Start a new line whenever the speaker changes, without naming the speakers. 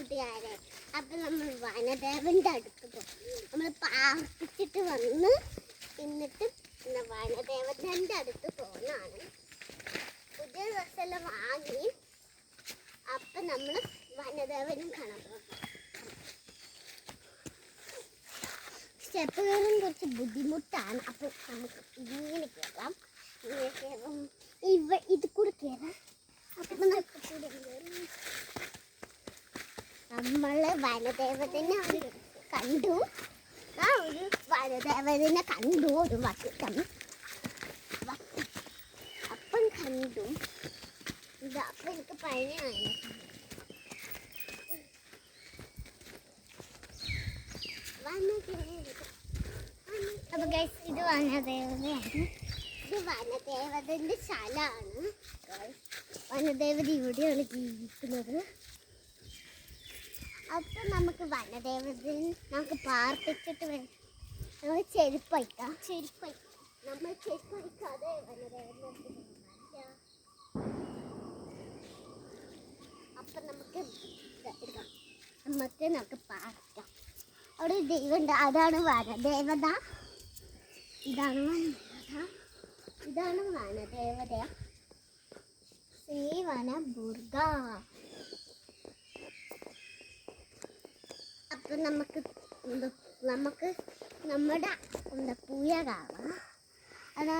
കൂട്ടുകാരെ. അപ്പം നമ്മൾ വനദേവൻ്റെ അടുത്ത് പോകും. നമ്മൾ പ്രാർത്ഥിച്ചിട്ട് വന്ന് എന്നിട്ട് വനദേവൻ്റെ അടുത്ത് പോകുന്നതാണ്. പുതിയ ഡ്രസ്സെല്ലാം വാങ്ങി അപ്പം നമ്മൾ വനദേവനും കാണാൻ പോകും. സ്റ്റെപ്പുകളും കുറച്ച് ബുദ്ധിമുട്ടാണ്. അപ്പം നമുക്ക് ഇങ്ങനെ കയറാം. ഇങ്ങനെ കയറാം. ഇത് കൂടെ കയറാം. അപ്പം നമ്മൾ വനദേവതനെ കണ്ടു. ഒരു വനദേവതനെ കണ്ടു. ഒരു വട്ടം അപ്പം കണ്ടു. അപ്പം എനിക്ക് പനിയാണ്. അപ്പൊ ഗൈസ് ഇത് വനദേവതയാണ്. ഇത് വനദേവതന്റെ സ്ഥലമാണ്. വനദേവത ഇവിടെയാണ് ജീവിക്കുന്നത്. അപ്പൊ നമുക്ക് വനദേവതന് നമുക്ക് പ്രാർത്ഥിച്ചിട്ട് നമുക്ക് ചെരുപ്പഴിക്കാം. നമ്മൾ ചെരുപ്പഴിക്കാതെ വനദേവത. അപ്പൊ നമുക്ക് എടുക്കാം. നമുക്ക് പ്രാർത്ഥിക്കാം. അവിടെ ഒരു ദൈവമുണ്ട്. അതാണ് വനദേവത. ഇതാണ് വനദേവത. ശ്രീ വനദുർഗ. അപ്പം നമുക്ക് നമ്മുടെ പൂയ കാണാം.